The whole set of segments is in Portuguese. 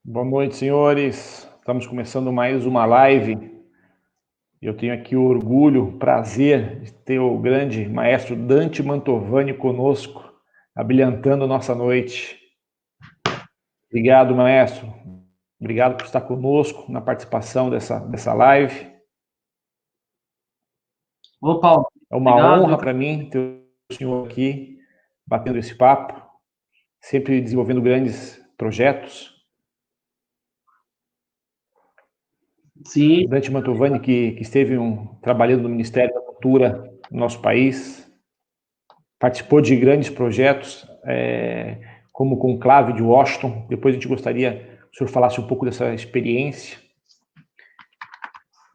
Boa noite, senhores. Estamos começando mais uma live. Eu tenho aqui o orgulho, prazer de ter o grande maestro Dante Mantovani conosco, abrilhantando nossa noite. Obrigado, maestro. Obrigado por estar conosco na participação dessa live. Ô, Paulo. É uma honra para mim ter o senhor aqui, batendo esse papo, sempre desenvolvendo grandes projetos. Sim. O Dante Mantovani, que esteve trabalhando no Ministério da Cultura no nosso país, participou de grandes projetos, como o Conclave de Washington. Depois a gente gostaria que o senhor falasse um pouco dessa experiência.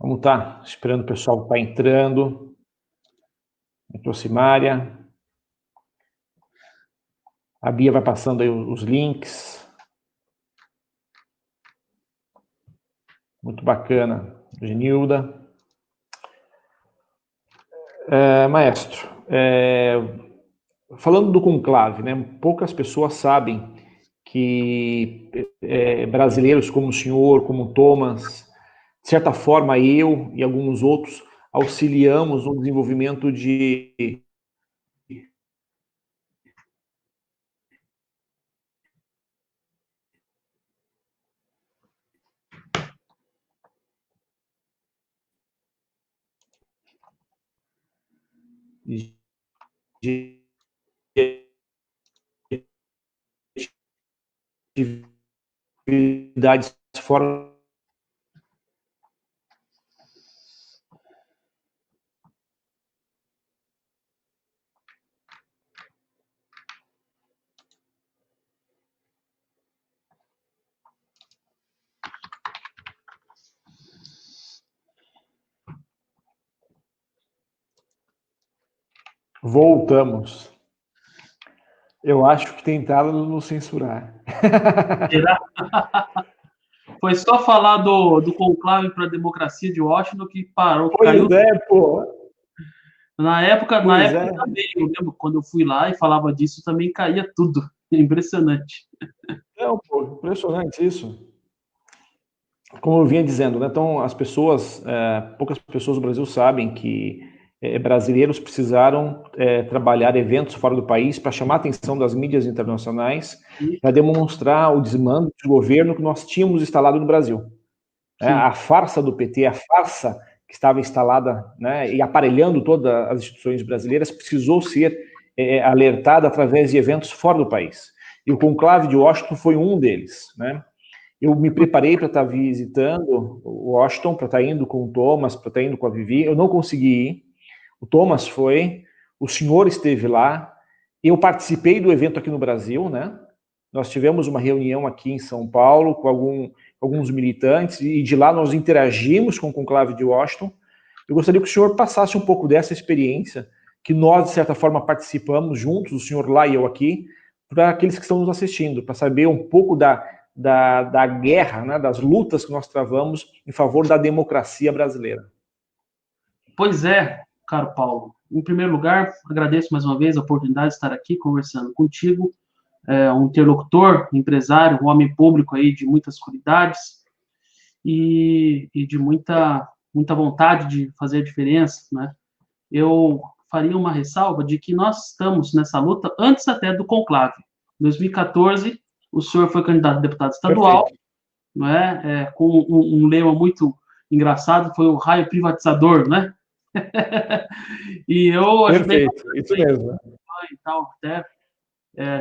Vamos estar esperando o pessoal estar entrando. Entrou Simária. A Bia vai passando aí os links. Muito bacana. Genilda. Maestro, falando do conclave, né, poucas pessoas sabem que brasileiros como o senhor, como o Thomas, de certa forma eu e alguns outros auxiliamos no desenvolvimento de atividades fora. Voltamos. Eu acho que tentaram nos censurar. Será? Foi só falar do conclave para a democracia de Washington que parou, Pois caiu. pô. Na época também, eu lembro quando eu fui lá e falava disso, também caía tudo. Impressionante. Não, pô, impressionante isso. Como eu vinha dizendo, né? Então as pessoas, poucas pessoas do Brasil sabem que brasileiros precisaram trabalhar eventos fora do país para chamar a atenção das mídias internacionais, para demonstrar o desmando de governo que nós tínhamos instalado no Brasil. A farsa do PT, a farsa que estava instalada, né, e aparelhando todas as instituições brasileiras, precisou ser alertada através de eventos fora do país. E o conclave de Washington foi um deles, né? Eu me preparei para estar visitando Washington, para estar indo com o Thomas, para estar indo com a Vivi. Eu não consegui ir. O Thomas foi, o senhor esteve lá. Eu participei do evento aqui no Brasil, né? Nós tivemos uma reunião aqui em São Paulo com alguns militantes e de lá nós interagimos com o conclave de Washington. Eu gostaria que o senhor passasse um pouco dessa experiência que nós, de certa forma, participamos juntos, o senhor lá e eu aqui, para aqueles que estão nos assistindo, para saber um pouco da guerra, né, das lutas que nós travamos em favor da democracia brasileira. Pois é, caro Paulo. Em primeiro lugar, agradeço mais uma vez a oportunidade de estar aqui conversando contigo, um interlocutor, empresário, um homem público aí de muitas qualidades e de muita vontade de fazer a diferença, né? Eu faria uma ressalva de que nós estamos nessa luta antes até do conclave. Em 2014, o senhor foi candidato a deputado estadual, não é? Com um lema muito engraçado, foi o raio privatizador, né? E eu ajudei isso mesmo. E tal, até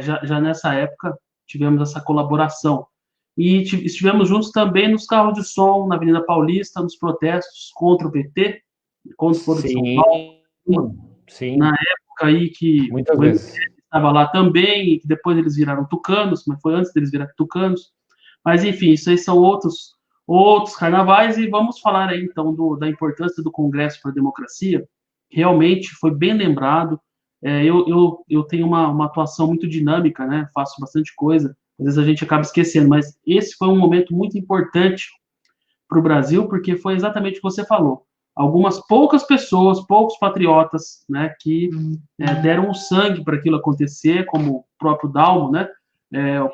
já nessa época tivemos essa colaboração. E estivemos juntos também nos carros de som, na Avenida Paulista, nos protestos contra o PT, contra o Foro de São Paulo. Sim. Na época aí que muitas vezes estava lá também, e que depois eles viraram tucanos, mas foi antes deles virarem tucanos. Mas, enfim, isso aí são outros carnavais, e vamos falar aí, então, da importância do Congresso para a Democracia. Realmente foi bem lembrado. Eu tenho uma atuação muito dinâmica, né? Faço bastante coisa, às vezes a gente acaba esquecendo, mas esse foi um momento muito importante para o Brasil, porque foi exatamente o que você falou. Algumas poucas pessoas, poucos patriotas, né, que deram o sangue para aquilo acontecer, como o próprio Dalmo, né?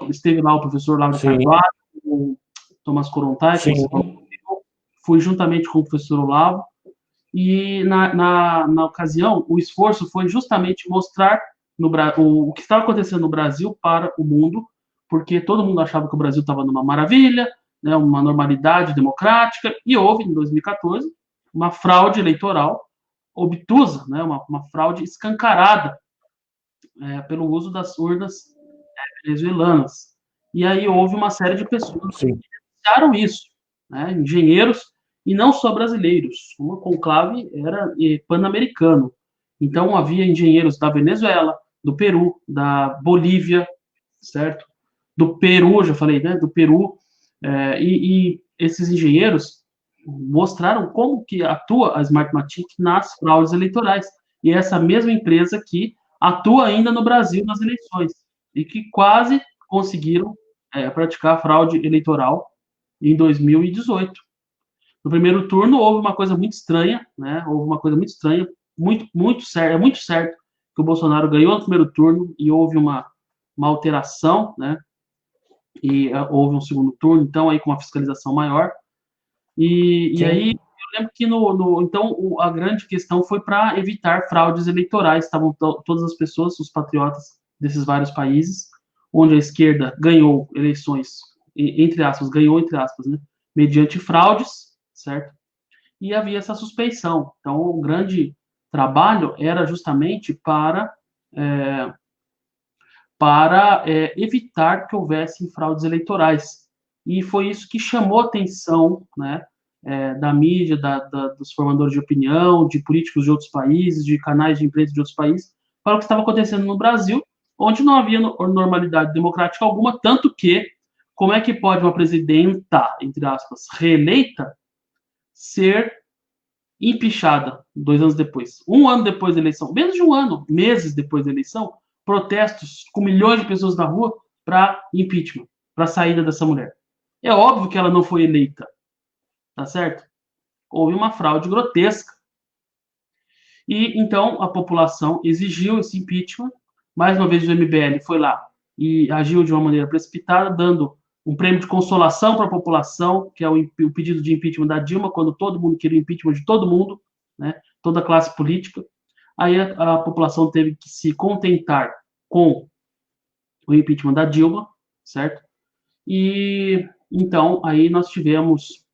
Esteve lá o professor Lauro Carvalho, Tomás Korontai, Sim. fui juntamente com o professor Olavo, e na ocasião, o esforço foi justamente mostrar o que estava acontecendo no Brasil para o mundo, porque todo mundo achava que o Brasil estava numa maravilha, né, uma normalidade democrática, e houve, em 2014, uma fraude eleitoral obtusa, né, uma fraude escancarada pelo uso das urnas venezuelanas. E aí houve uma série de pessoas que denunciaram isso, né, engenheiros, e não só brasileiros. O conclave era pan-americano. Então havia engenheiros da Venezuela, do Peru, da Bolívia, certo? Do Peru, já falei, né? Do Peru. E esses engenheiros mostraram como que atua a Smartmatic nas fraudes eleitorais. E é essa mesma empresa que atua ainda no Brasil nas eleições e que quase conseguiram praticar fraude eleitoral em 2018. No primeiro turno houve uma coisa muito estranha, né? Houve uma coisa muito estranha, muito certo, é muito certo que o Bolsonaro ganhou no primeiro turno e houve uma alteração, né? E houve um segundo turno, então aí com uma fiscalização maior. E aí eu lembro que então a grande questão foi para evitar fraudes eleitorais. Estavam todas as pessoas, os patriotas desses vários países, onde a esquerda ganhou eleições, entre aspas, né? Mediante fraudes, certo? E havia essa suspeição. Então, o grande trabalho era justamente para evitar que houvessem fraudes eleitorais. E foi isso que chamou a atenção, né, da mídia, dos formadores de opinião, de políticos de outros países, de canais de imprensa de outros países, para o que estava acontecendo no Brasil, onde não havia normalidade democrática alguma, tanto que, como é que pode uma presidenta, entre aspas, reeleita, ser empichada 2 anos depois? 1 ano depois da eleição, menos de 1 ano, meses depois da eleição, protestos com milhões de pessoas na rua para impeachment, para a saída dessa mulher. É óbvio que ela não foi eleita, tá certo? Houve uma fraude grotesca. E então a população exigiu esse impeachment. Mais uma vez o MBL foi lá e agiu de uma maneira precipitada, dando um prêmio de consolação para a população, que é o pedido de impeachment da Dilma, quando todo mundo queria o impeachment de todo mundo, né? Toda a classe política. Aí a população teve que se contentar com o impeachment da Dilma, certo? E então aí nós tivemos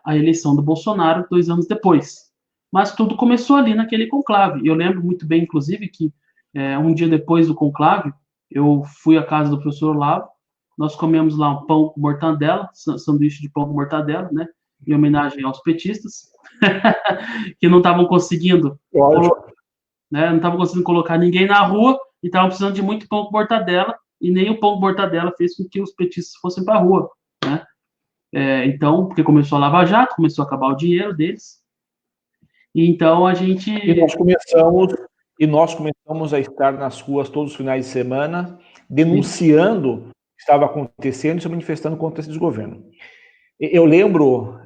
a eleição do Bolsonaro 2 anos depois. Mas tudo começou ali naquele conclave. Eu lembro muito bem, inclusive, que um dia depois do conclave, eu fui à casa do professor Olavo, nós comemos lá um pão com mortadela, sanduíche de pão com mortadela, né? Em homenagem aos petistas, que não estavam conseguindo não estavam conseguindo colocar ninguém na rua e estavam precisando de muito pão com mortadela, e nem o pão com mortadela fez com que os petistas fossem para a rua, né? Então, porque começou a Lava Jato, começou a acabar o dinheiro deles, e então a gente... E nós começamos a estar nas ruas todos os finais de semana, denunciando o que estava acontecendo e se manifestando contra esse desgoverno. Eu lembro,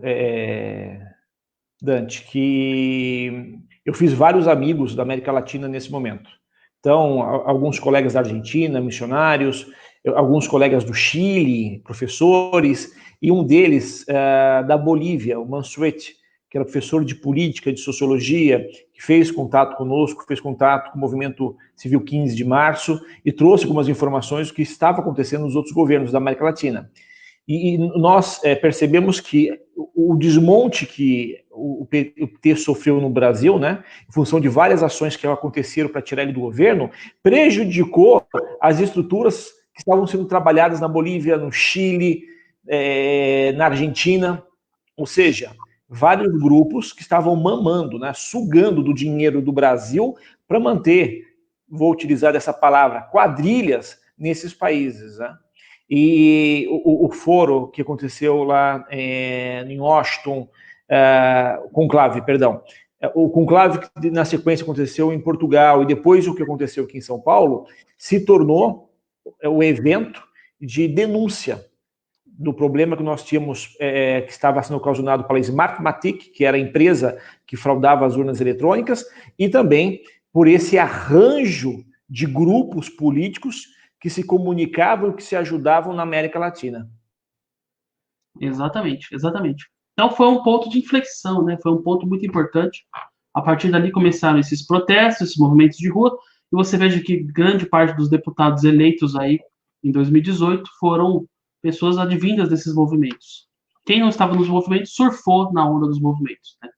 Dante, que eu fiz vários amigos da América Latina nesse momento. Então, alguns colegas da Argentina, missionários, alguns colegas do Chile, professores, e um deles da Bolívia, o Mansuete, que era professor de política, de sociologia, que fez contato conosco, fez contato com o Movimento Civil 15 de Março e trouxe algumas informações do que estava acontecendo nos outros governos da América Latina. E nós percebemos que o desmonte que o PT sofreu no Brasil, né, em função de várias ações que aconteceram para tirar ele do governo, prejudicou as estruturas que estavam sendo trabalhadas na Bolívia, no Chile, na Argentina, ou seja, vários grupos que estavam mamando, né, sugando do dinheiro do Brasil para manter, vou utilizar essa palavra, quadrilhas nesses países, né? E o foro que aconteceu lá em Washington, conclave, perdão, o conclave que na sequência aconteceu em Portugal e depois o que aconteceu aqui em São Paulo, se tornou o evento de denúncia do problema que nós tínhamos, que estava sendo ocasionado pela Smartmatic, que era a empresa que fraudava as urnas eletrônicas, e também por esse arranjo de grupos políticos que se comunicavam e que se ajudavam na América Latina. Exatamente, exatamente. Então foi um ponto de inflexão, né? Foi um ponto muito importante. A partir dali começaram esses protestos, esses movimentos de rua, e você veja que grande parte dos deputados eleitos aí em 2018 foram pessoas advindas desses movimentos. Quem não estava nos movimentos surfou na onda dos movimentos, né?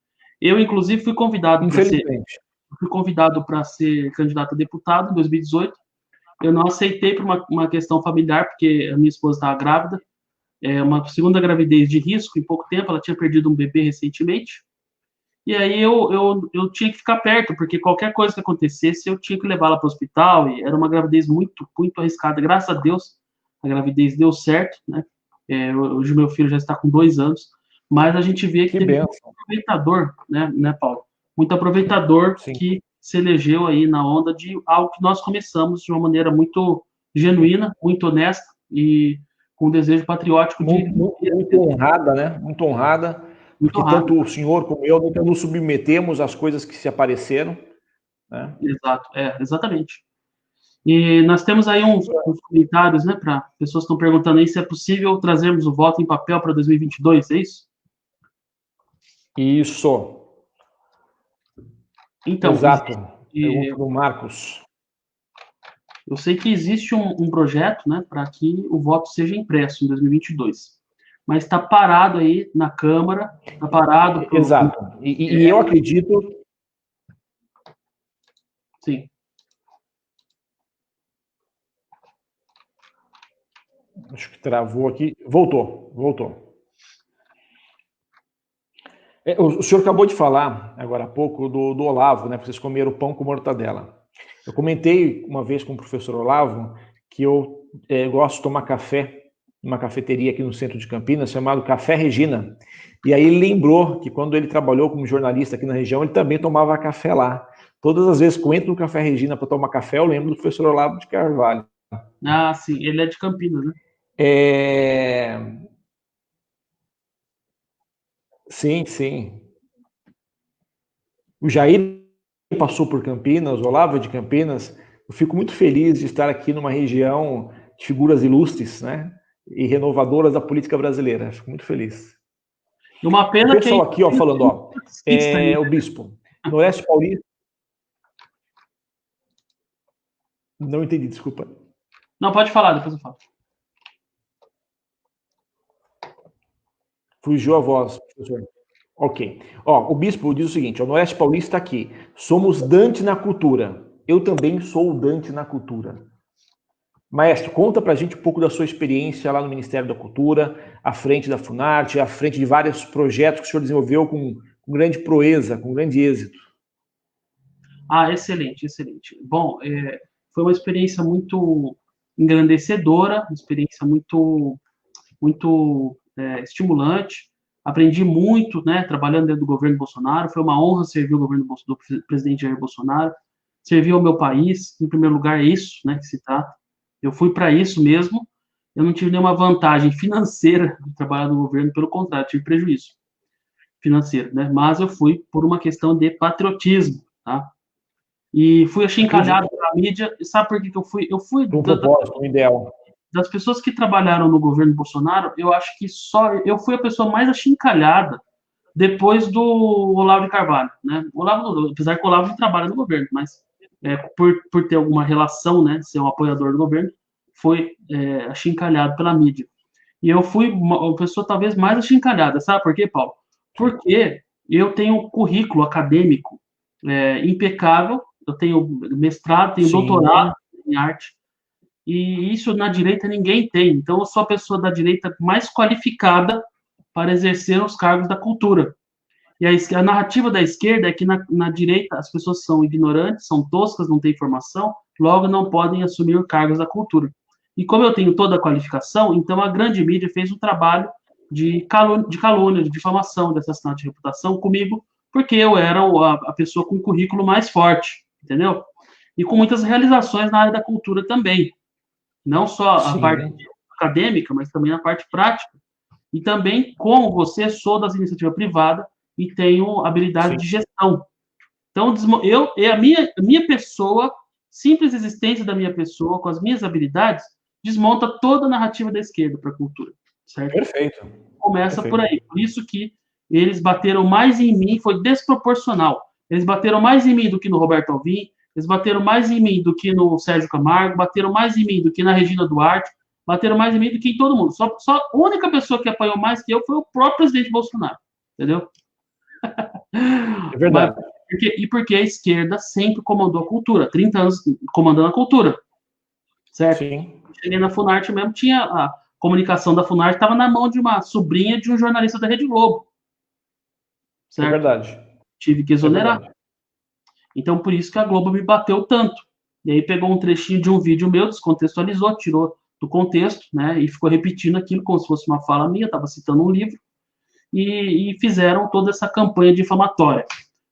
Eu, inclusive, Infelizmente. fui convidado para ser candidato a deputado em 2018. Eu não aceitei por uma questão familiar, porque a minha esposa estava grávida, uma segunda gravidez de risco em pouco tempo, ela tinha perdido um bebê recentemente, e aí eu tinha que ficar perto, porque qualquer coisa que acontecesse, eu tinha que levá-la para o hospital, e era uma gravidez muito, muito arriscada. Graças a Deus, a gravidez deu certo, né? Hoje meu filho já está com 2 anos, mas a gente vê que teve muito aproveitador, né, Paulo? Muito aproveitador Sim. que se elegeu aí na onda de algo que nós começamos de uma maneira muito genuína, muito honesta e com um desejo patriótico de... Muito honrada, né? Muito honrada, muito porque honrado. tanto o senhor como eu nunca nos submetemos às coisas que se apareceram, né? Exato, exatamente. E nós temos aí uns comentários, né, para pessoas que estão perguntando aí se é possível trazermos o voto em papel para 2022, é isso? Isso. Então, Exato. Pergunta do Marcos. Eu sei que existe um projeto, né, para que o voto seja impresso em 2022, mas está parado aí na Câmara, está parado. Exato. E eu acredito. Sim. Acho que travou aqui. Voltou. O senhor acabou de falar, agora há pouco, do Olavo, né? Vocês comeram pão com mortadela. Eu comentei uma vez com o professor Olavo que eu gosto de tomar café numa cafeteria aqui no centro de Campinas, chamado Café Regina. E aí ele lembrou que quando ele trabalhou como jornalista aqui na região, ele também tomava café lá. Todas as vezes que eu entro no Café Regina para tomar café, eu lembro do professor Olavo de Carvalho. Ah, sim, ele é de Campinas, né? Sim. O Jair passou por Campinas, o Olavo é de Campinas. Eu fico muito feliz de estar aqui numa região de figuras ilustres, né? E renovadoras da política brasileira. Fico muito feliz. E uma pena o pessoal aqui, ó, falando, ó, o bispo, Noroeste Paulista. Não entendi, desculpa. Não, pode falar, depois eu falo. Fugiu a voz, professor. Ok. Ó, o bispo diz o seguinte: o Noroeste Paulista aqui. Somos Dante na cultura. Eu também sou Dante na cultura. Maestro, conta pra gente um pouco da sua experiência lá no Ministério da Cultura, à frente da Funarte, à frente de vários projetos que o senhor desenvolveu com grande proeza, com grande êxito. Excelente. Bom, foi uma experiência muito engrandecedora, uma experiência muito estimulante. Aprendi muito, né, trabalhando dentro do governo Bolsonaro. Foi uma honra servir o governo do presidente Jair Bolsonaro, servir ao meu país. Em primeiro lugar, é isso, né, que se trata. Eu fui para isso mesmo. Eu não tive nenhuma vantagem financeira de trabalhar no governo, pelo contrário, tive prejuízo financeiro, né? Mas eu fui por uma questão de patriotismo, tá? E fui achincalhado pela mídia. E sabe por que eu fui? Eu fui um propósito, um ideal. Das pessoas que trabalharam no governo Bolsonaro, eu acho que só eu fui a pessoa mais achincalhada depois do Olavo de Carvalho, né? Apesar que o Olavo não trabalha no governo, mas por ter alguma relação, né, ser um apoiador do governo, foi achincalhado pela mídia. E eu fui uma pessoa talvez mais achincalhada, sabe por quê, Paulo? Porque eu tenho um currículo acadêmico impecável, eu tenho mestrado, tenho doutorado em arte, e isso na direita ninguém tem. Então eu sou a pessoa da direita mais qualificada para exercer os cargos da cultura. E a narrativa da esquerda é que na direita as pessoas são ignorantes, são toscas, não têm informação, logo não podem assumir cargos da cultura. E como eu tenho toda a qualificação, então a grande mídia fez um trabalho de calúnia, de difamação, de assassinato de reputação comigo, porque eu era a pessoa com o currículo mais forte, entendeu? E com muitas realizações na área da cultura também. Não só a parte acadêmica, mas também a parte prática. E também, como você, sou das iniciativas privadas e tenho habilidade de gestão. Então, a minha pessoa, simples existência da minha pessoa, com as minhas habilidades, desmonta toda a narrativa da esquerda para a cultura. certo? Perfeito. Começa Perfeito. por aí. Por isso que eles bateram mais em mim, foi desproporcional. Eles bateram mais em mim do que no Roberto Alvim, eles bateram mais em mim do que no Sérgio Camargo, bateram mais em mim do que na Regina Duarte, bateram mais em mim do que em todo mundo. Só a única pessoa que apanhou mais que eu foi o próprio presidente Bolsonaro, entendeu? É verdade. Porque a esquerda sempre comandou a cultura, 30 anos comandando a cultura, certo? Sim. Cheguei na Funarte mesmo, tinha a comunicação da Funarte, estava na mão de uma sobrinha de um jornalista da Rede Globo, É certo? verdade. Tive que É exonerar. verdade. Então, por isso que a Globo me bateu tanto. E aí pegou um trechinho de um vídeo meu, descontextualizou, tirou do contexto, né? E ficou repetindo aquilo como se fosse uma fala minha, estava citando um livro, e fizeram toda essa campanha difamatória.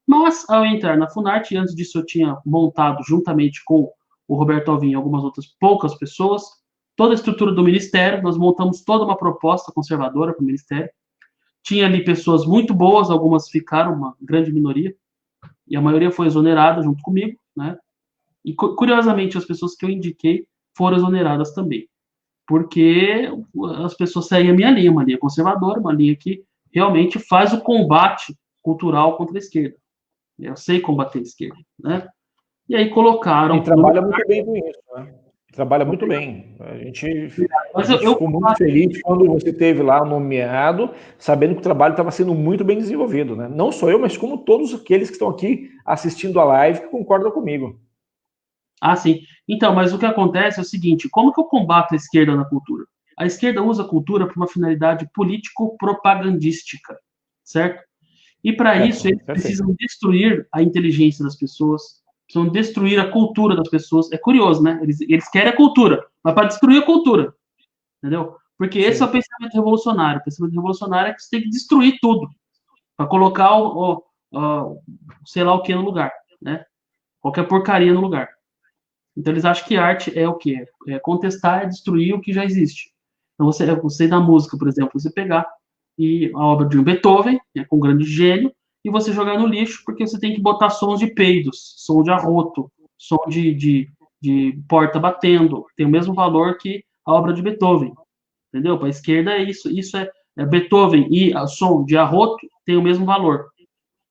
Mas, ao entrar na Funarte, antes disso eu tinha montado, juntamente com o Roberto Alvim e algumas outras poucas pessoas, toda a estrutura do Ministério, nós montamos toda uma proposta conservadora para o Ministério. Tinha ali pessoas muito boas, algumas ficaram, uma grande minoria, e a maioria foi exonerada junto comigo, né? E, curiosamente, as pessoas que eu indiquei foram exoneradas também, porque as pessoas seguem a minha linha, uma linha conservadora, uma linha que realmente faz o combate cultural contra a esquerda. Eu sei combater a esquerda, né? E aí E colocaram no trabalha muito bem com isso, né? Trabalha muito bem. A mas gente ficou muito feliz quando você teve lá nomeado, sabendo que o trabalho estava sendo muito bem desenvolvido, né? Não só eu, mas como todos aqueles que estão aqui assistindo a live que concordam comigo. Ah, sim. Então, mas o que acontece é o seguinte: como que eu combato a esquerda na cultura? A esquerda usa a cultura para uma finalidade político-propagandística, certo? E para isso, Certo, eles perfeito. precisam destruir a inteligência das pessoas, precisam destruir a cultura das pessoas. É curioso, né? Eles querem a cultura, mas para destruir a cultura, entendeu? Porque esse é o Sim. pensamento revolucionário. O pensamento revolucionário é que você tem que destruir tudo para colocar sei lá o que no lugar, né? Qualquer porcaria no lugar. Então eles acham que arte é o quê? É contestar, é destruir o que já existe. Então você na música, por exemplo, você pegar e a obra de um Beethoven, né, com um grande gênio, e você jogar no lixo porque você tem que botar sons de peidos, som de arroto, som de porta batendo, tem o mesmo valor que a obra de Beethoven, entendeu? Para a esquerda é isso, é Beethoven e o som de arroto tem o mesmo valor.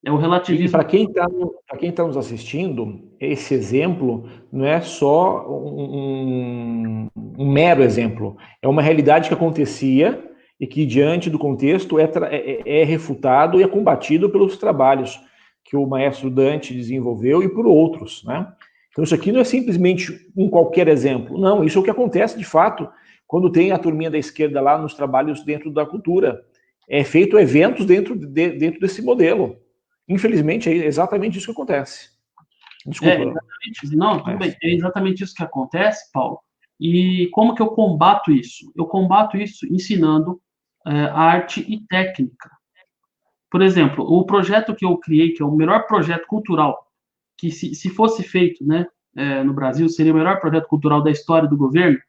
É o E relativismo. para quem tá nos assistindo, esse exemplo não é só um mero exemplo, é uma realidade que acontecia e que, diante do contexto, é refutado e é combatido pelos trabalhos que o maestro Dante desenvolveu e por outros, né? Então, isso aqui não é simplesmente um qualquer exemplo, não, isso é o que acontece de fato quando tem a turminha da esquerda lá nos trabalhos dentro da cultura. É feito eventos dentro desse modelo. Infelizmente, é exatamente isso que acontece. É, Desculpa. exatamente isso. Não, tudo bem. Mas... É exatamente isso que acontece, Paulo. E como que eu combato isso? Eu combato isso ensinando arte e técnica. Por exemplo, o projeto que eu criei, que é o melhor projeto cultural, que se fosse feito, né, no Brasil, seria o melhor projeto cultural da história do governo,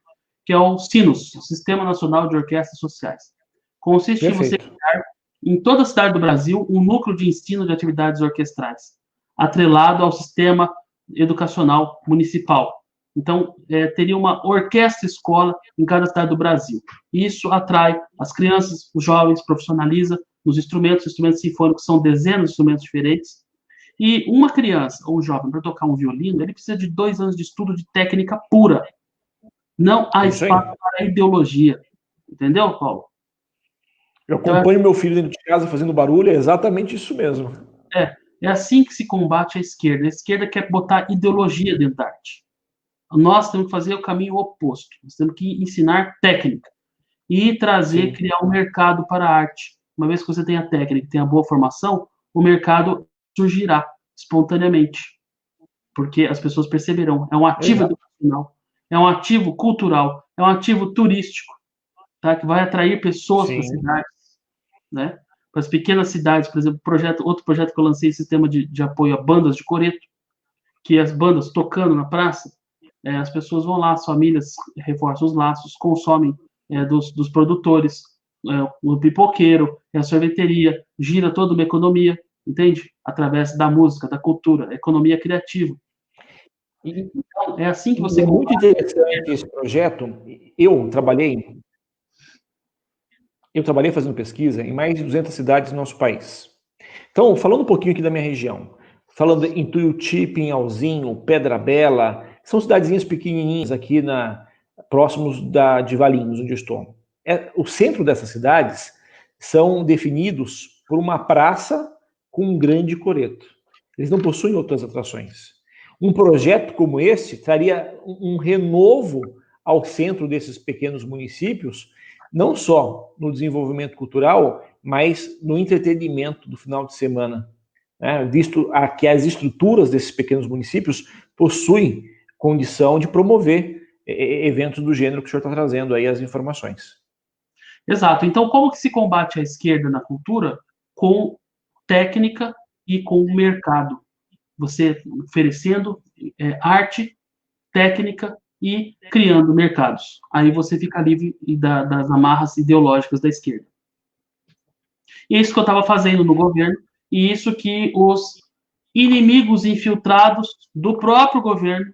que é o SINOS, Sistema Nacional de Orquestras Sociais. Consiste em você Perfeito. criar, em toda a cidade do Brasil, um núcleo de ensino de atividades orquestrais, atrelado ao sistema educacional municipal. Então, teria uma orquestra-escola em cada cidade do Brasil. Isso atrai as crianças, os jovens, profissionaliza nos instrumentos sinfônicos são dezenas de instrumentos diferentes. E uma criança ou um jovem, para tocar um violino, ele precisa de 2 anos de estudo de técnica pura. Não há É isso aí. espaço para ideologia. Entendeu, Paulo? Eu Então, acompanho meu filho dentro de casa fazendo barulho, é exatamente isso mesmo. é assim que se combate a esquerda. A esquerda quer botar ideologia dentro da arte. Nós temos que fazer o caminho oposto. Nós temos que ensinar técnica e trazer, Sim. criar um mercado para a arte. Uma vez que você tem a técnica, tem a boa formação, o mercado surgirá espontaneamente, porque as pessoas perceberão. É um ativo Exato. educacional, é um ativo cultural, é um ativo turístico, tá? Que vai atrair pessoas para as Sim. cidades, né? Para as pequenas cidades, por exemplo, outro projeto que eu lancei, sistema de apoio a bandas de coreto, que as bandas tocando na praça, as pessoas vão lá, as famílias reforçam os laços, consomem dos produtores, o pipoqueiro, a sorveteria, gira toda uma economia, entende? Através da música, da cultura, economia criativa. E, Então, é assim que e você é muito combate. interessante esse projeto. Eu trabalhei eu trabalhei fazendo pesquisa em mais de 200 cidades do nosso país. Então, falando um pouquinho aqui da minha região, falando em Tuiuti, Pinhalzinho, Pedra Bela, são cidadezinhas pequenininhas aqui próximos de Valinhos, onde eu estou. O centro dessas cidades são definidos por uma praça com um grande coreto. Eles não possuem outras atrações. Um projeto como esse traria um renovo ao centro desses pequenos municípios, não só no desenvolvimento cultural, mas no entretenimento do final de semana, né? Visto que as estruturas desses pequenos municípios possuem condição de promover eventos do gênero que o senhor está trazendo aí as informações. Exato. Então, como que se combate a esquerda na cultura? Com técnica e com o mercado. Você oferecendo arte, técnica e criando mercados. Aí você fica livre das amarras ideológicas da esquerda. E é isso que eu estava fazendo no governo, e isso que os inimigos infiltrados do próprio governo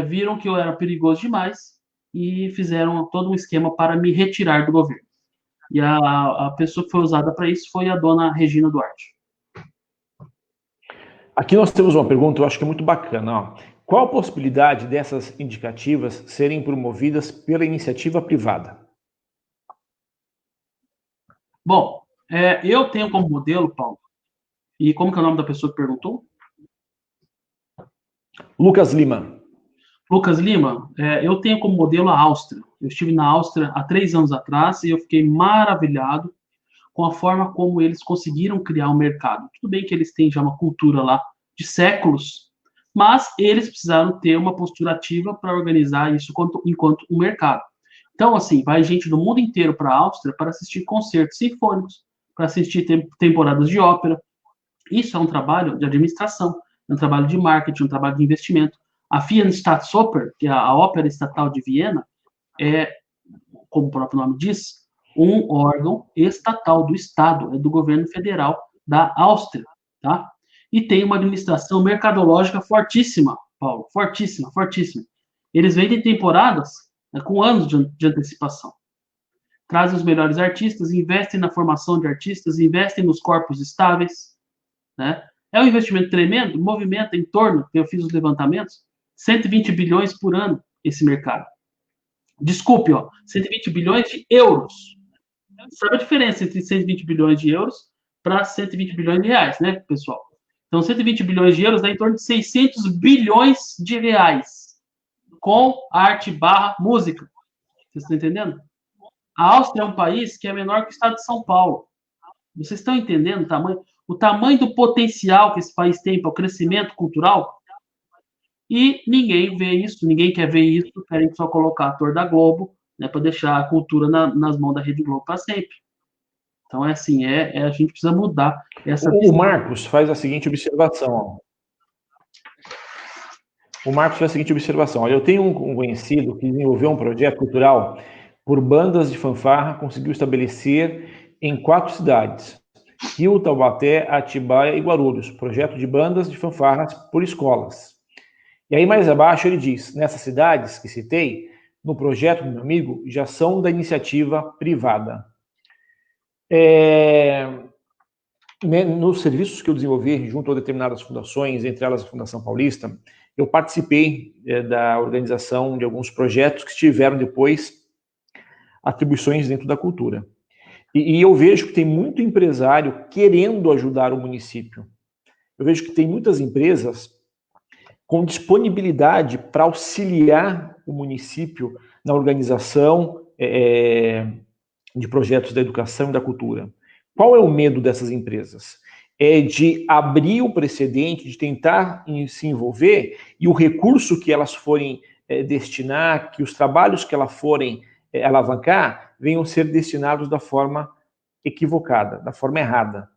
viram que eu era perigoso demais e fizeram todo um esquema para me retirar do governo. E a pessoa que foi usada para isso foi a dona Regina Duarte. Aqui nós temos uma pergunta, eu acho que é muito bacana. Ó. Qual a possibilidade dessas indicativas serem promovidas pela iniciativa privada? Bom, eu tenho como modelo, Paulo, e como que é o nome da pessoa que perguntou? Lucas Lima. Lucas Lima, eu tenho como modelo a Áustria. Eu estive na Áustria há 3 anos atrás e eu fiquei maravilhado com a forma como eles conseguiram criar um mercado. Tudo bem que eles têm já uma cultura lá de séculos, mas eles precisaram ter uma postura ativa para organizar isso enquanto um mercado. Então, assim, vai gente do mundo inteiro para a Áustria para assistir concertos sinfônicos, para assistir temporadas de ópera. Isso é um trabalho de administração, é um trabalho de marketing, um trabalho de investimento. A Wiener Staatsoper, que é a ópera estatal de Viena, é, como o próprio nome diz, um órgão estatal do Estado, é do governo federal da Áustria, tá? E tem uma administração mercadológica fortíssima, Paulo, fortíssima, fortíssima. Eles vendem temporadas com anos de antecipação. Trazem os melhores artistas, investem na formação de artistas, investem nos corpos estáveis, né? É um investimento tremendo, movimenta em torno, eu fiz os levantamentos, 120 bilhões por ano esse mercado. Desculpe, 120 bilhões de euros. Sabe a diferença entre 120 bilhões de euros para 120 bilhões de reais, né, pessoal? Então, 120 bilhões de euros dá em torno de 600 bilhões de reais com arte / música. Vocês estão entendendo? A Áustria é um país que é menor que o estado de São Paulo. Vocês estão entendendo o tamanho do potencial que esse país tem para o crescimento cultural? E ninguém vê isso, ninguém quer ver isso, querem só colocar ator da Globo, né, para deixar a cultura nas mãos da Rede Globo para sempre. Então, a gente precisa mudar essa visão. O Marcos faz a seguinte observação. O Marcos faz a seguinte observação. Olha, eu tenho um conhecido que desenvolveu um projeto cultural por bandas de fanfarra, conseguiu estabelecer em 4 cidades. Rio, Taubaté, Atibaia e Guarulhos. Projeto de bandas de fanfarras por escolas. E aí, mais abaixo, ele diz, nessas cidades que citei, no projeto do meu amigo, já são da iniciativa privada. Nos serviços que eu desenvolvi junto a determinadas fundações, entre elas a Fundação Paulista, eu participei da organização de alguns projetos que tiveram depois atribuições dentro da cultura. E eu vejo que tem muito empresário querendo ajudar o município. Eu vejo que tem muitas empresas com disponibilidade para auxiliar o município na organização de projetos da educação e da cultura. Qual é o medo dessas empresas? É de abrir o precedente, de tentar se envolver e o recurso que elas forem destinar, que os trabalhos que elas forem alavancar, venham ser destinados da forma equivocada, da forma errada.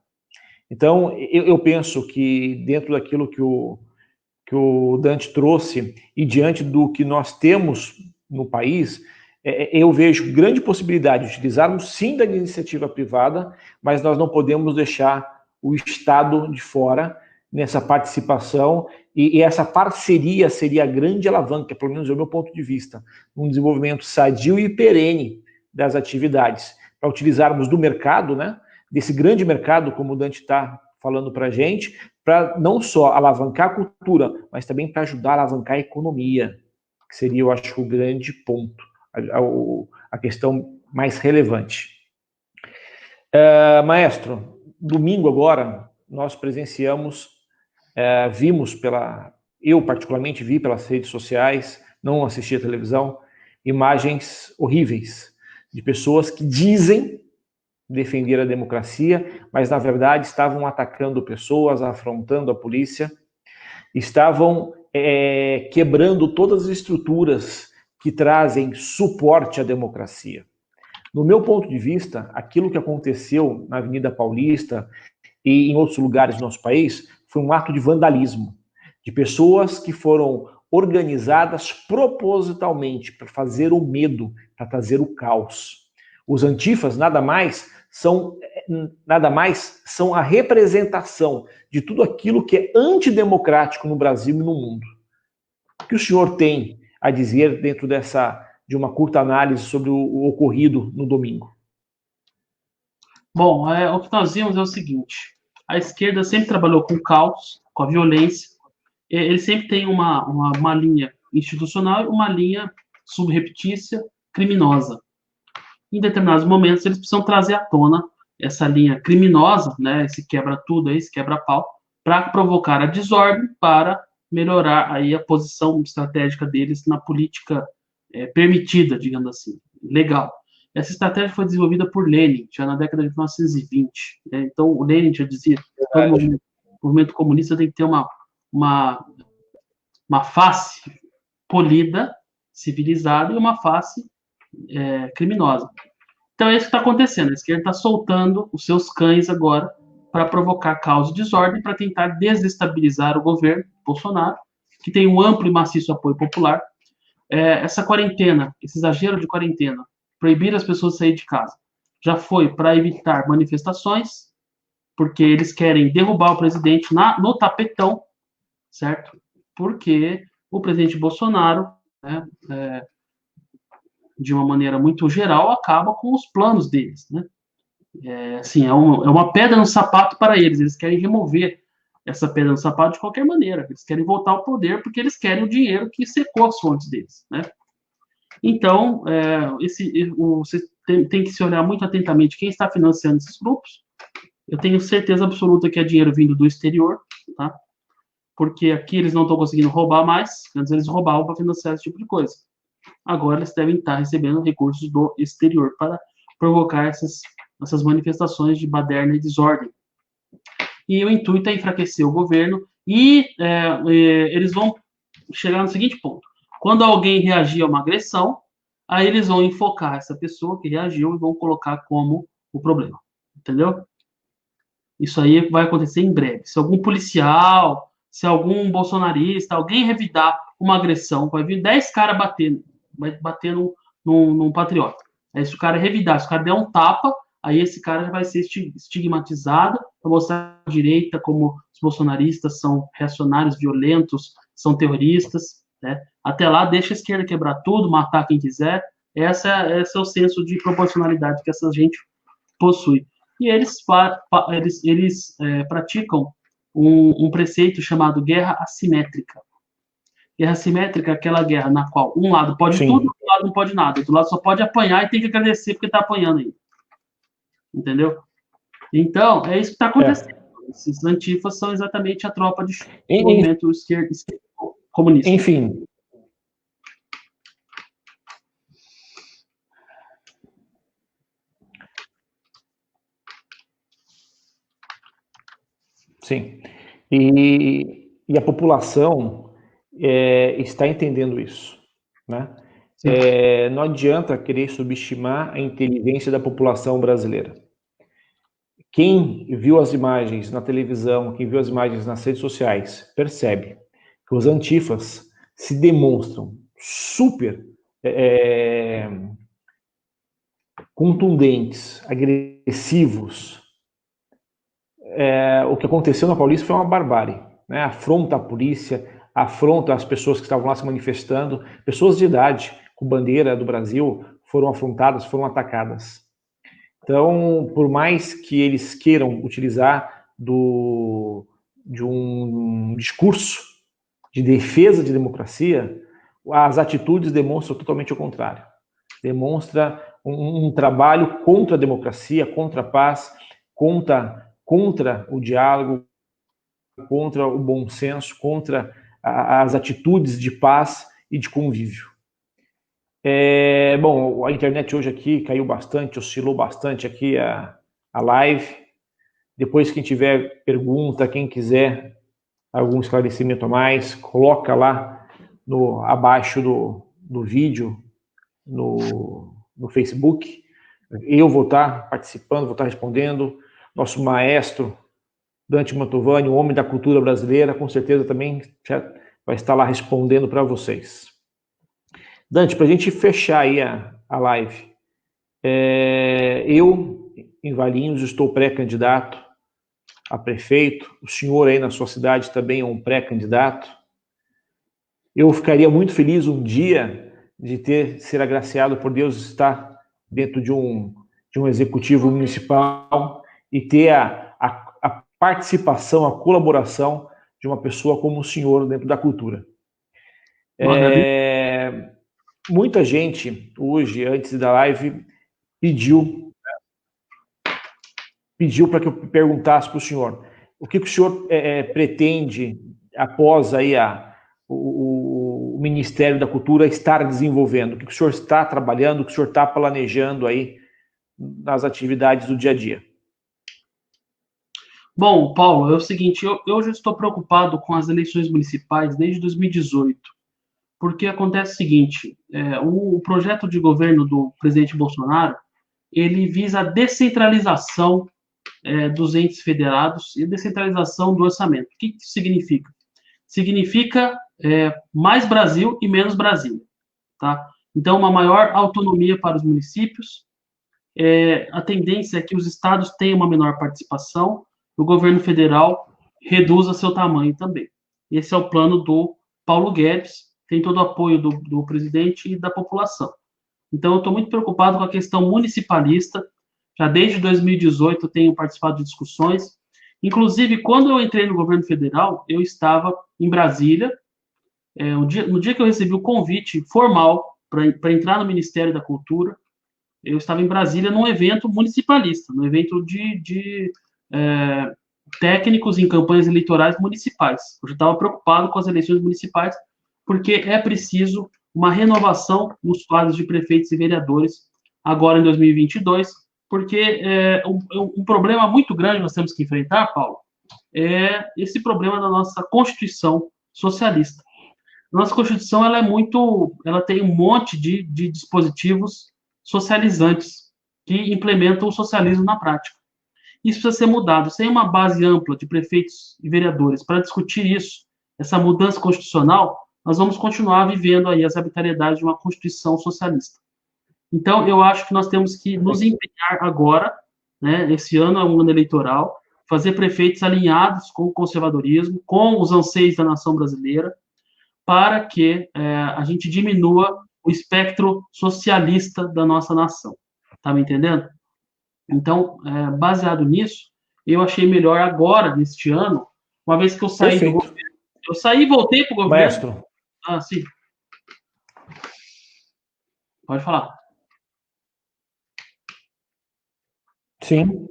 Então, eu penso que dentro daquilo que o Dante trouxe e diante do que nós temos no país, eu vejo grande possibilidade de utilizarmos sim da iniciativa privada, mas nós não podemos deixar o Estado de fora nessa participação e essa parceria seria a grande alavanca, pelo menos é o meu ponto de vista, um desenvolvimento sadio e perene das atividades, para utilizarmos do mercado, né, desse grande mercado, como o Dante está falando para a gente, para não só alavancar a cultura, mas também para ajudar a alavancar a economia, que seria, eu acho, o grande ponto, a questão mais relevante. Maestro, domingo agora, nós presenciamos, eu particularmente vi pelas redes sociais, não assisti a televisão, imagens horríveis de pessoas que dizem defender a democracia, mas na verdade estavam atacando pessoas, afrontando a polícia, estavam quebrando todas as estruturas que trazem suporte à democracia. No meu ponto de vista, aquilo que aconteceu na Avenida Paulista e em outros lugares do nosso país foi um ato de vandalismo, de pessoas que foram organizadas propositalmente para fazer o medo, para trazer o caos. Os antifas nada mais são a representação de tudo aquilo que é antidemocrático no Brasil e no mundo. O que o senhor tem a dizer dentro de uma curta análise sobre o ocorrido no domingo? Bom, o que nós vimos é o seguinte: a esquerda sempre trabalhou com caos, com a violência. Ele sempre tem uma linha institucional e uma linha subreptícia, criminosa. Em determinados momentos, eles precisam trazer à tona essa linha criminosa, né, esse quebra-tudo, esse quebra-pau, para provocar a desordem, para melhorar aí a posição estratégica deles na política permitida, digamos assim, legal. Essa estratégia foi desenvolvida por Lenin, já na década de 1920. Né? Então, o Lenin já dizia que todo movimento comunista tem que ter uma face polida, civilizada, e uma face criminosa. Então é isso que está acontecendo. A esquerda está soltando os seus cães agora para provocar caos e desordem, para tentar desestabilizar o governo Bolsonaro, que tem um amplo e maciço apoio popular. Essa quarentena, esse exagero de quarentena, proibir as pessoas de sair de casa, já foi para evitar manifestações, porque eles querem derrubar o presidente no tapetão, certo? Porque o presidente Bolsonaro, né, de uma maneira muito geral, acaba com os planos deles, né? Assim, é uma pedra no sapato para eles querem remover essa pedra no sapato de qualquer maneira, eles querem voltar ao poder porque eles querem o dinheiro que secou as fontes deles, né? Então, você tem que se olhar muito atentamente quem está financiando esses grupos. Eu tenho certeza absoluta que é dinheiro vindo do exterior, tá? Porque aqui eles não estão conseguindo roubar mais, antes eles roubavam para financiar esse tipo de coisa. Agora eles devem estar recebendo recursos do exterior para provocar essas manifestações de baderna e desordem. E o intuito é enfraquecer o governo e eles vão chegar no seguinte ponto: quando alguém reagir a uma agressão, aí eles vão enfocar essa pessoa que reagiu e vão colocar como o problema, entendeu? Isso aí vai acontecer em breve. Se algum policial, se algum bolsonarista, alguém revidar uma agressão, vai vir 10 caras bater num patriota. Aí se o cara revidar, se o cara der um tapa, aí esse cara já vai ser estigmatizado, para mostrar a direita como os bolsonaristas são reacionários, violentos, são terroristas, né? Até lá, deixa a esquerda quebrar tudo, matar quem quiser. Esse é o senso de proporcionalidade que essa gente possui. E eles praticam um preceito chamado guerra assimétrica. Guerra assimétrica é aquela guerra na qual um lado pode Sim. tudo, outro lado não pode nada. Outro lado só pode apanhar e tem que agradecer porque está apanhando aí. Entendeu? Então, é isso que está acontecendo. Esses antifas são exatamente a tropa de movimento esquerdo comunista. Enfim. Sim. E a população está entendendo isso, né? Não adianta querer subestimar a inteligência da população brasileira. Quem viu as imagens na televisão, quem viu as imagens nas redes sociais, percebe que os antifas se demonstram super contundentes, agressivos. O que aconteceu na Paulista foi uma barbárie, né? Afronta a polícia, afronta as pessoas que estavam lá se manifestando, pessoas de idade com bandeira do Brasil foram afrontadas, foram atacadas. Então, por mais que eles queiram utilizar de um discurso de defesa de democracia, as atitudes demonstram totalmente o contrário. Demonstra um trabalho contra a democracia, contra a paz, contra o diálogo, contra o bom senso, contra as atitudes de paz e de convívio. Bom, a internet hoje aqui caiu bastante, oscilou bastante aqui a live. Depois, quem tiver pergunta, quem quiser algum esclarecimento a mais, coloca lá abaixo do vídeo no Facebook. Eu vou estar participando, vou estar respondendo. Nosso maestro Dante Mantovani, o homem da cultura brasileira, com certeza também já vai estar lá respondendo para vocês. Dante, para a gente fechar aí a live, eu, em Valinhos, estou pré-candidato a prefeito, o senhor aí na sua cidade também é um pré-candidato. Eu ficaria muito feliz um dia de ser agraciado por Deus estar dentro de um executivo municipal e ter a participação, a colaboração de uma pessoa como o senhor dentro da cultura. Muita gente hoje, antes da live, pediu para que eu perguntasse para o senhor o que o senhor pretende após aí o Ministério da Cultura estar desenvolvendo, o que o senhor está trabalhando, o que o senhor está planejando aí nas atividades do dia a dia. Bom, Paulo, é o seguinte, eu já estou preocupado com as eleições municipais desde 2018, porque acontece o seguinte, o projeto de governo do presidente Bolsonaro, ele visa a descentralização dos entes federados e a descentralização do orçamento. O que isso significa? Significa mais Brasil e menos Brasília, tá? Então, uma maior autonomia para os municípios, a tendência é que os estados tenham uma menor participação, o governo federal reduza seu tamanho também. Esse é o plano do Paulo Guedes, tem todo o apoio do presidente e da população. Então, eu estou muito preocupado com a questão municipalista. Já desde 2018 eu tenho participado de discussões. Inclusive, quando eu entrei no governo federal, eu estava em Brasília. No dia que eu recebi o convite formal para entrar no Ministério da Cultura, eu estava em Brasília num evento municipalista, num evento de técnicos em campanhas eleitorais municipais. Eu já estava preocupado com as eleições municipais, porque é preciso uma renovação nos quadros de prefeitos e vereadores agora em 2022, porque um problema muito grande que nós temos que enfrentar, Paulo, é esse problema da nossa Constituição socialista. Nossa Constituição ela tem um monte de dispositivos socializantes que implementam o socialismo na prática. Isso precisa ser mudado. Sem uma base ampla de prefeitos e vereadores para discutir isso, essa mudança constitucional, nós vamos continuar vivendo aí as arbitrariedades de uma Constituição socialista. Então, eu acho que nós temos que nos empenhar agora, né, esse ano é um ano eleitoral, fazer prefeitos alinhados com o conservadorismo, com os anseios da nação brasileira, para que a gente diminua o espectro socialista da nossa nação. Tá me entendendo? Então, baseado nisso, eu achei melhor agora, neste ano, uma vez que eu saí do governo. Eu saí e voltei para o governo. Maestro. Ah, sim. Pode falar. Sim.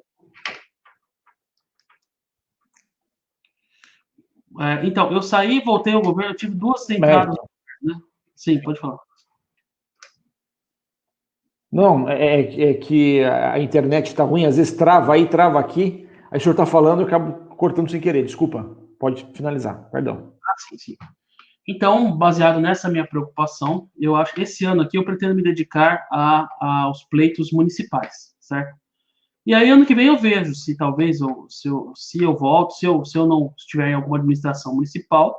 Então, eu saí e voltei ao governo, eu tive 2 entradas. Né? Sim, pode falar. Não, é que a internet está ruim, às vezes trava aí, trava aqui, aí o senhor está falando e eu acabo cortando sem querer, desculpa, pode finalizar, perdão. Sim. Então, baseado nessa minha preocupação, eu acho que esse ano aqui eu pretendo me dedicar aos pleitos municipais, certo? E aí, ano que vem eu vejo se talvez, se eu volto, se eu não estiver em alguma administração municipal,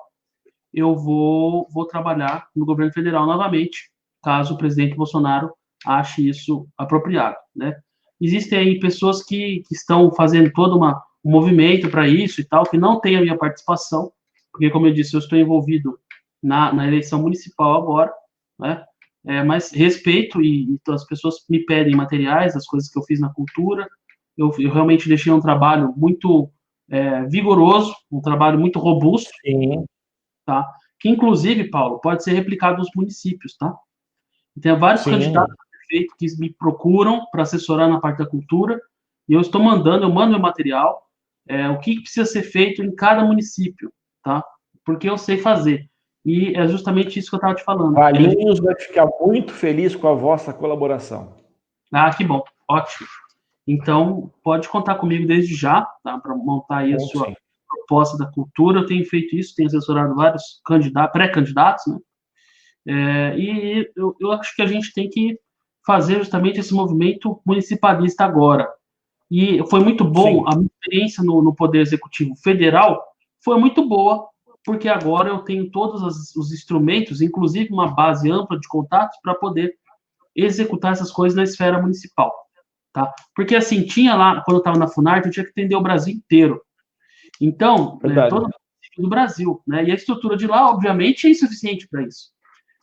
eu vou trabalhar no governo federal novamente, caso o presidente Bolsonaro ache isso apropriado, né? Existem aí pessoas que estão fazendo todo um movimento para isso e tal, que não tem a minha participação, porque, como eu disse, eu estou envolvido na eleição municipal agora, né? mas respeito e as pessoas me pedem materiais, as coisas que eu fiz na cultura. Eu realmente deixei um trabalho muito vigoroso, um trabalho muito robusto, Sim. tá? Que, inclusive, Paulo, pode ser replicado nos municípios, tá? Tem vários candidatos a prefeito que me procuram para assessorar na parte da cultura, e eu mando meu material, o que precisa ser feito em cada município, tá? Porque eu sei fazer. E é justamente isso que eu estava te falando. Valinhos vai ficar muito feliz com a vossa colaboração. Ah, que bom, ótimo. Então, pode contar comigo desde já, tá? Para montar aí a sua proposta da cultura. Eu tenho feito isso, tenho assessorado vários pré-candidatos, né? E eu acho que a gente tem que fazer justamente esse movimento municipalista agora. E foi muito bom, a minha experiência no Poder Executivo Federal foi muito boa, porque agora eu tenho todos os instrumentos, inclusive uma base ampla de contatos, para poder executar essas coisas na esfera municipal. Tá? Porque, assim, tinha lá, quando eu estava na Funarte, eu tinha que atender o Brasil inteiro. Então, todo município do Brasil, né? E a estrutura de lá, obviamente, é insuficiente para isso.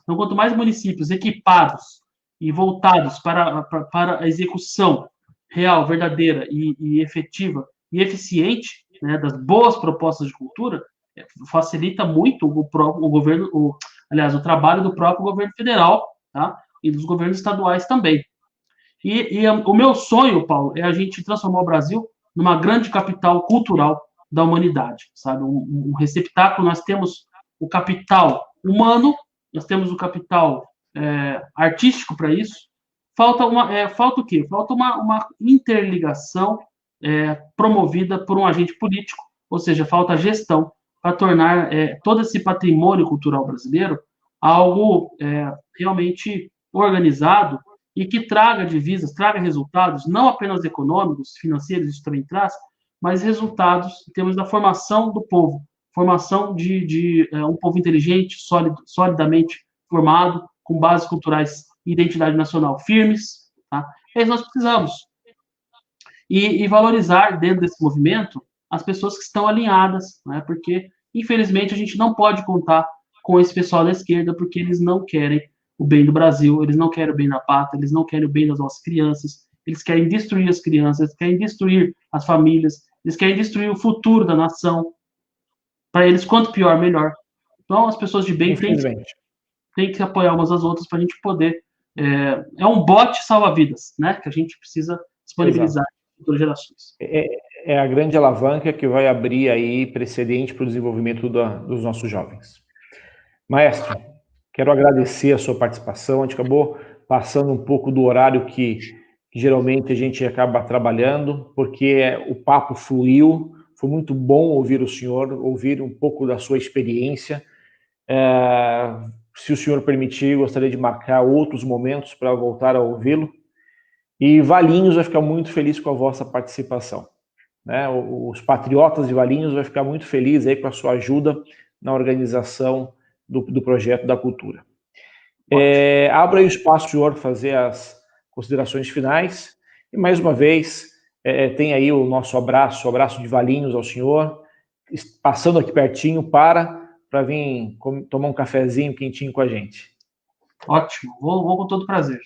Então, quanto mais municípios equipados e voltados para a execução real, verdadeira e efetiva e eficiente, né, das boas propostas de cultura, facilita muito o governo, o trabalho do próprio governo federal, tá? E dos governos estaduais também. E o meu sonho, Paulo, é a gente transformar o Brasil numa grande capital cultural da humanidade, sabe? Um receptáculo. Nós temos o capital humano, nós temos o capital artístico para isso. Falta o quê? Falta uma interligação promovida por um agente político, ou seja, falta gestão para tornar todo esse patrimônio cultural brasileiro algo realmente organizado e que traga divisas, traga resultados, não apenas econômicos, financeiros, isso também traz, mas resultados em termos da formação do povo, formação de um povo inteligente, solidamente formado, com bases culturais e identidade nacional firmes. Tá? É isso que nós precisamos. E valorizar dentro desse movimento as pessoas que estão alinhadas, né? Porque, infelizmente, a gente não pode contar com esse pessoal da esquerda, porque eles não querem o bem do Brasil, eles não querem o bem da pátria, eles não querem o bem das nossas crianças, eles querem destruir as crianças, eles querem destruir as famílias, eles querem destruir o futuro da nação. Para eles, quanto pior, melhor. Então, as pessoas de bem têm que apoiar umas às outras para a gente poder... É um bote salva-vidas, né? Que a gente precisa disponibilizar para futuras gerações. É a grande alavanca que vai abrir aí precedente para o desenvolvimento dos nossos jovens. Maestro, quero agradecer a sua participação. A gente acabou passando um pouco do horário que geralmente a gente acaba trabalhando, porque o papo fluiu. Foi muito bom ouvir o senhor, ouvir um pouco da sua experiência. Se o senhor permitir, gostaria de marcar outros momentos para voltar a ouvi-lo. E Valinhos vai ficar muito feliz com a vossa participação. Né? Os patriotas de Valinhos vai ficar muito feliz aí com a sua ajuda na organização do projeto da cultura. Abro aí o espaço para o senhor fazer as considerações finais. E mais uma vez, tem aí o nosso abraço de Valinhos ao senhor, passando aqui pertinho para vir tomar um cafezinho quentinho com a gente. Ótimo, vou com todo prazer.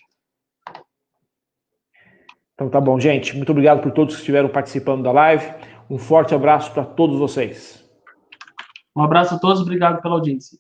Então tá bom, gente. Muito obrigado por todos que estiveram participando da live. Um forte abraço para todos vocês. Um abraço a todos, obrigado pela audiência.